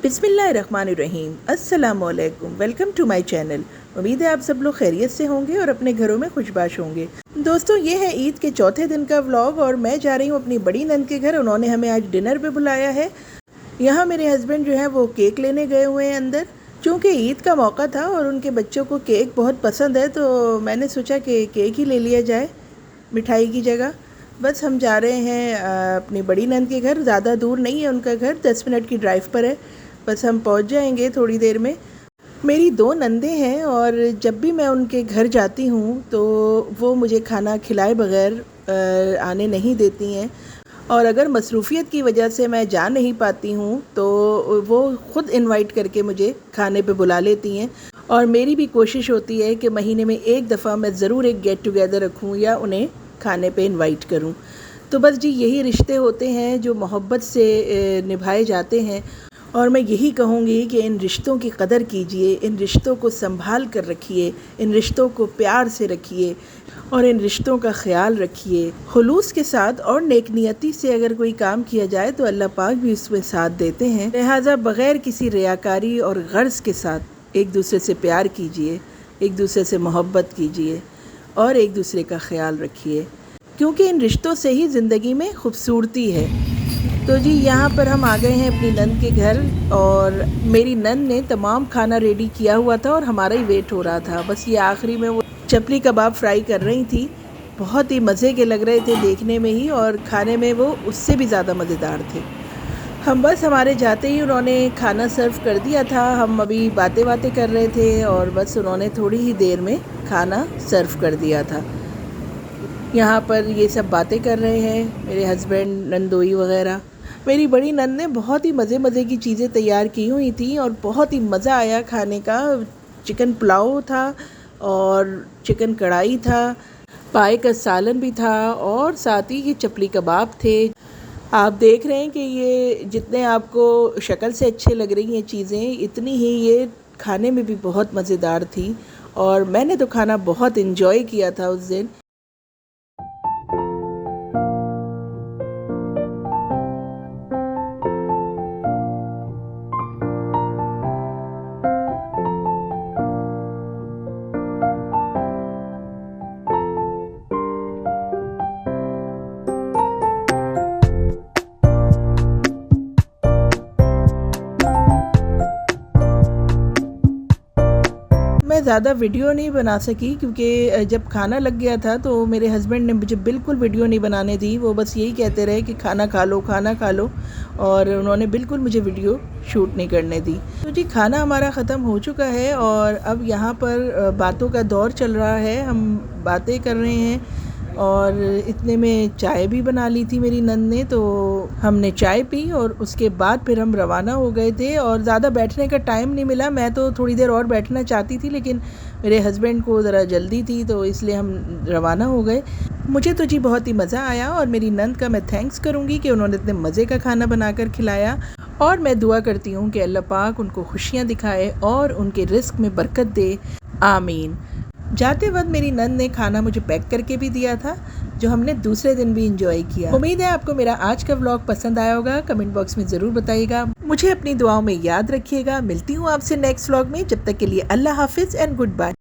बिस्मिल्लाहिर्रहमानिर्रहीम, अस्सलामुअलैकुम। Welcome to my channel. उम्मीद है आप सब लोग खैरियत से होंगे और अपने घरों में खुशबाश होंगे। दोस्तों, ये है ईद के चौथे दिन का व्लॉग और मैं जा रही हूँ अपनी बड़ी नंद के घर। उन्होंने हमें आज डिनर पे बुलाया है। यहाँ मेरे हस्बैंड जो है वो केक लेने गए हुए हैं अंदर। चूँकि ईद का मौका था और उनके बच्चों को केक बहुत पसंद है तो मैंने सोचा कि केक ही ले लिया जाए मिठाई की जगह। बस हम जा रहे हैं अपनी बड़ी नंद के घर। ज़्यादा दूर नहीं है उनका घर, 10 मिनट की ड्राइव पर है। बस हम पहुंच जाएंगे थोड़ी देर में। मेरी 2 नंदे हैं और जब भी मैं उनके घर जाती हूँ तो वो मुझे खाना खिलाए बग़ैर आने नहीं देती हैं, और अगर मसरूफ़ियत की वजह से मैं जा नहीं पाती हूँ तो वो ख़ुद इनवाइट करके मुझे खाने पे बुला लेती हैं। और मेरी भी कोशिश होती है कि महीने में एक दफ़ा मैं ज़रूर एक गेट टुगेदर रखूँ या उन्हें खाने पे इनवाइट करूँ। तो बस जी, यही रिश्ते होते हैं जो मोहब्बत से निभाए जाते हैं। और मैं यही कहूँगी कि इन रिश्तों की कदर कीजिए, इन रिश्तों को संभाल कर रखिए, इन रिश्तों को प्यार से रखिए और इन रिश्तों का ख्याल रखिए। खुलूस के साथ और नेकनियती से अगर कोई काम किया जाए तो अल्लाह पाक भी उसमें साथ देते हैं। लिहाजा बग़ैर किसी रियाकारी और गर्ज़ के साथ एक दूसरे से प्यार कीजिए, एक दूसरे से मोहब्बत कीजिए और एक दूसरे का ख्याल रखिए, क्योंकि इन रिश्तों से ही ज़िंदगी में खूबसूरती है। तो जी, यहाँ पर हम आ गए हैं अपनी नंद के घर और मेरी नंद ने तमाम खाना रेडी किया हुआ था और हमारा ही वेट हो रहा था। बस ये आखिरी में वो चपली कबाब फ्राई कर रही थी। बहुत ही मज़े के लग रहे थे देखने में ही, और खाने में वो उससे भी ज़्यादा मज़ेदार थे। हम बस हमारे जाते ही उन्होंने खाना सर्व कर दिया था। हम अभी बातें कर रहे थे और बस उन्होंने थोड़ी ही देर में खाना सर्व कर दिया था। यहाँ पर ये सब बातें कर रहे हैं मेरे हस्बैंड, नंदोई वग़ैरह। मेरी बड़ी नंद ने बहुत ही मज़े की चीज़ें तैयार की हुई थी और बहुत ही मज़ा आया खाने का। चिकन पुलाव था और चिकन कढ़ाई था, पाए का सालन भी था और साथ ही ये चपली कबाब थे। आप देख रहे हैं कि ये जितने आपको शक्ल से अच्छे लग रही हैं चीज़ें, इतनी ही ये खाने में भी बहुत मज़ेदार थी और मैंने तो खाना बहुत इन्जॉय किया था उस दिन। मैं ज़्यादा वीडियो नहीं बना सकी क्योंकि जब खाना लग गया था तो मेरे हस्बैंड ने मुझे बिल्कुल वीडियो नहीं बनाने दी। वो बस यही कहते रहे कि खाना खा लो, खाना खा लो, और उन्होंने बिल्कुल मुझे वीडियो शूट नहीं करने दी। तो जी, खाना हमारा ख़त्म हो चुका है और अब यहाँ पर बातों का दौर चल रहा है। हम बातें कर रहे हैं और इतने में चाय भी बना ली थी मेरी नंद ने, तो हमने चाय पी और उसके बाद फिर हम रवाना हो गए थे। और ज़्यादा बैठने का टाइम नहीं मिला। मैं तो थोड़ी देर और बैठना चाहती थी लेकिन मेरे हस्बैंड को ज़रा जल्दी थी तो इसलिए हम रवाना हो गए। मुझे तो जी बहुत ही मज़ा आया और मेरी नंद का मैं थैंक्स करूँगी कि उन्होंने इतने मज़े का खाना बनाकर खिलाया। और मैं दुआ करती हूँ कि अल्लाह पाक उनको खुशियाँ दिखाए और उनके रिस्क में बरकत दे, आमीन। जाते वक्त मेरी नंद ने खाना मुझे पैक करके भी दिया था, जो हमने दूसरे दिन भी इंजॉय किया। उम्मीद है आपको मेरा आज का व्लॉग पसंद आया होगा। कमेंट बॉक्स में ज़रूर बताइएगा। मुझे अपनी दुआओं में याद रखिएगा। मिलती हूँ आपसे नेक्स्ट व्लॉग में। जब तक के लिए अल्लाह हाफिज़ एंड गुड बाय।